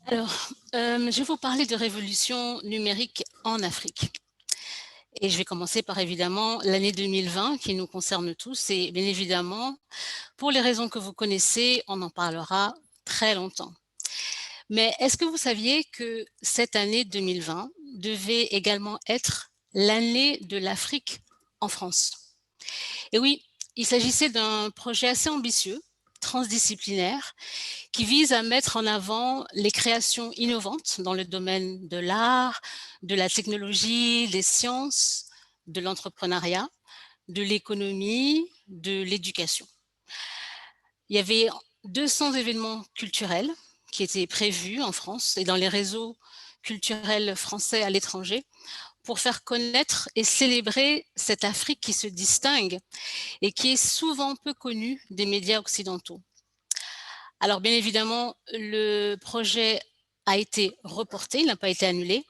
Je vais vous parler de révolution numérique en Afrique et je vais commencer par évidemment l'année 2020 qui nous concerne tous et bien évidemment, pour les raisons que vous connaissez, on en parlera très longtemps. Mais est-ce que vous saviez que cette année 2020 devait également être l'année de l'Afrique en France? Et oui, il s'agissait d'un projet assez ambitieux, transdisciplinaire, qui vise à mettre en avant les créations innovantes dans le domaine de l'art, de la technologie, des sciences, de l'entrepreneuriat, de l'économie, de l'éducation. Il y avait 200 événements culturels qui étaient prévus en France et dans les réseaux culturels français à l'étranger pour faire connaître et célébrer cette Afrique qui se distingue et qui est souvent peu connue des médias occidentaux. Alors bien évidemment, le projet a été reporté, il n'a pas été annulé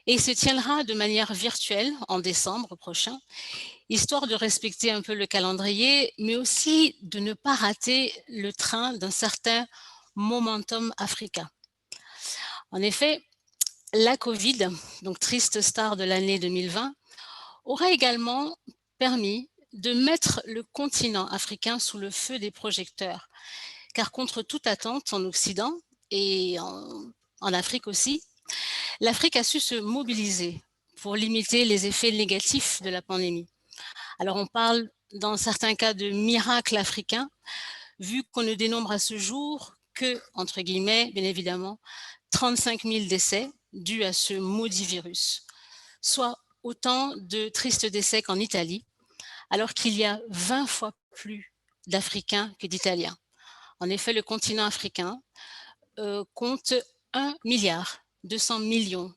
et il se tiendra de manière virtuelle en décembre prochain, histoire de respecter un peu le calendrier, mais aussi de ne pas rater le train d'un certain momentum africain. En effet, la Covid, donc triste star de l'année 2020, aura également permis de mettre le continent africain sous le feu des projecteurs. Car contre toute attente en Occident et en Afrique aussi, l'Afrique a su se mobiliser pour limiter les effets négatifs de la pandémie. Alors on parle dans certains cas de miracle africain, vu qu'on ne dénombre à ce jour que, entre guillemets, bien évidemment, 35 000 décès dus à ce maudit virus, soit autant de tristes décès qu'en Italie, alors qu'il y a 20 fois plus d'Africains que d'Italiens. En effet, le continent africain compte 1,2 milliard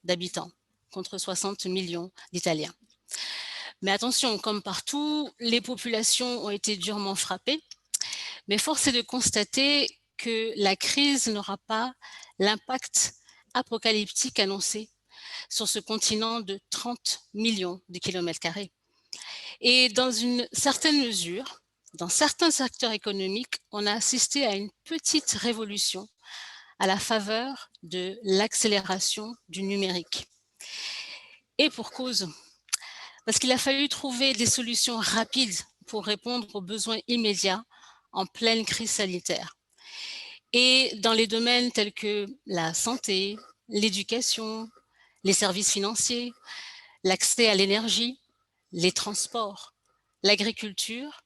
d'habitants contre 60 millions d'Italiens. Mais attention, comme partout, les populations ont été durement frappées, mais force est de constater que la crise n'aura pas l'impact apocalyptique annoncé sur ce continent de 30 millions de kilomètres carrés. Et dans une certaine mesure, dans certains secteurs économiques, on a assisté à une petite révolution à la faveur de l'accélération du numérique. Et pour cause, parce qu'il a fallu trouver des solutions rapides pour répondre aux besoins immédiats en pleine crise sanitaire. Et dans les domaines tels que la santé, l'éducation, les services financiers, l'accès à l'énergie, les transports, l'agriculture,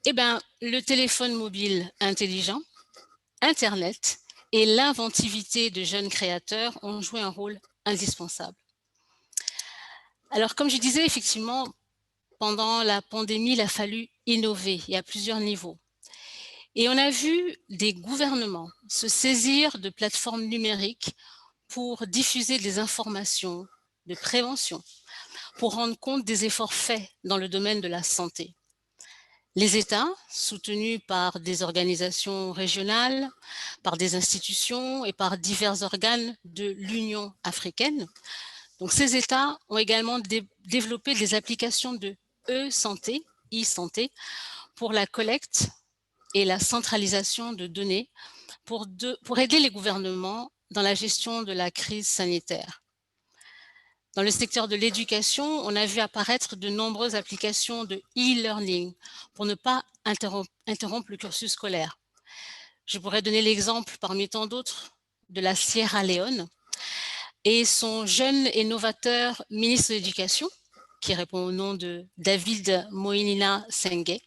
le téléphone mobile intelligent, Internet et l'inventivité de jeunes créateurs ont joué un rôle indispensable. Alors, comme je disais, effectivement, pendant la pandémie, il a fallu innover et à plusieurs niveaux. Et on a vu des gouvernements se saisir de plateformes numériques pour diffuser des informations de prévention, pour rendre compte des efforts faits dans le domaine de la santé. Les États, soutenus par des organisations régionales, par des institutions et par divers organes de l'Union africaine. Donc, ces États ont également développé des applications de e-santé, e-santé, pour la collecte et la centralisation de données pour aider les gouvernements dans la gestion de la crise sanitaire. Dans le secteur de l'éducation, on a vu apparaître de nombreuses applications de e-learning pour ne pas interrompre le cursus scolaire. Je pourrais donner l'exemple parmi tant d'autres de la Sierra Leone et son jeune et novateur ministre de l'Éducation, qui répond au nom de David Moinina Sengeh,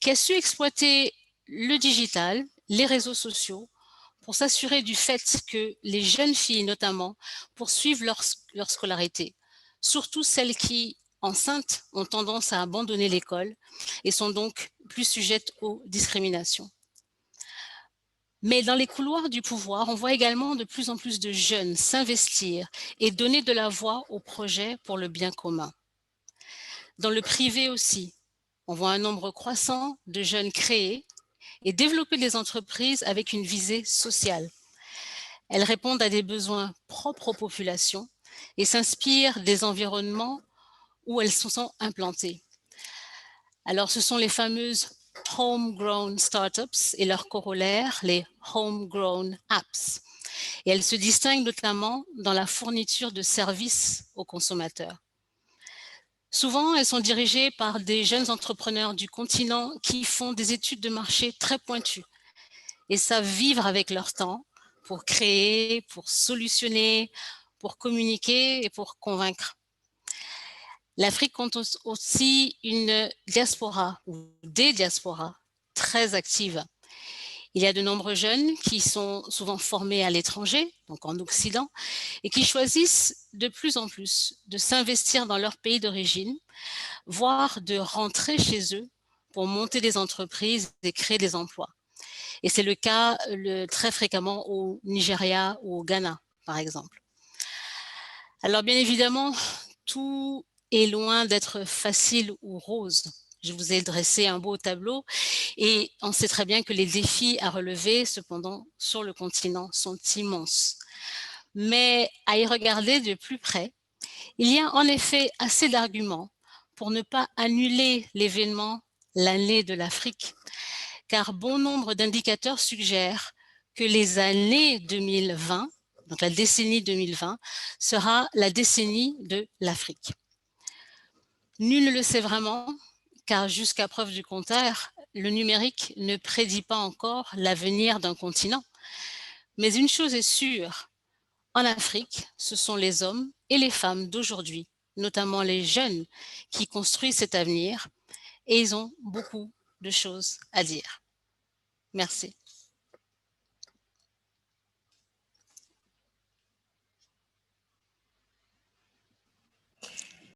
qui a su exploiter le digital, les réseaux sociaux, pour s'assurer du fait que les jeunes filles, notamment, poursuivent leur scolarité, surtout celles qui, enceintes, ont tendance à abandonner l'école et sont donc plus sujettes aux discriminations. Mais dans les couloirs du pouvoir, on voit également de plus en plus de jeunes s'investir et donner de la voix aux projets pour le bien commun. Dans le privé aussi, on voit un nombre croissant de jeunes créer et développer des entreprises avec une visée sociale. Elles répondent à des besoins propres aux populations et s'inspirent des environnements où elles se sont implantées. Alors, ce sont les fameuses homegrown startups et leurs corollaires, les homegrown apps. et elle se distingue notamment dans la fourniture de services aux consommateurs. Souvent, elles sont dirigées par des jeunes entrepreneurs du continent qui font des études de marché très pointues et savent vivre avec leur temps pour créer, pour solutionner, pour communiquer et pour convaincre. L'Afrique compte aussi une diaspora ou des diasporas très actives. Il y a de nombreux jeunes qui sont souvent formés à l'étranger, donc en Occident, et qui choisissent de plus en plus de s'investir dans leur pays d'origine, voire de rentrer chez eux pour monter des entreprises et créer des emplois. Et c'est le cas très fréquemment au Nigeria ou au Ghana, par exemple. Alors bien évidemment, tout est loin d'être facile ou rose. Je vous ai dressé un beau tableau et on sait très bien que les défis à relever, cependant, sur le continent sont immenses. Mais à y regarder de plus près, il y a en effet assez d'arguments pour ne pas annuler l'événement l'année de l'Afrique, car bon nombre d'indicateurs suggèrent que les années 2020, donc la décennie 2020, sera la décennie de l'Afrique. Nul ne le sait vraiment, car jusqu'à preuve du contraire, le numérique ne prédit pas encore l'avenir d'un continent. Mais une chose est sûre, en Afrique, ce sont les hommes et les femmes d'aujourd'hui, notamment les jeunes, qui construisent cet avenir et ils ont beaucoup de choses à dire. Merci.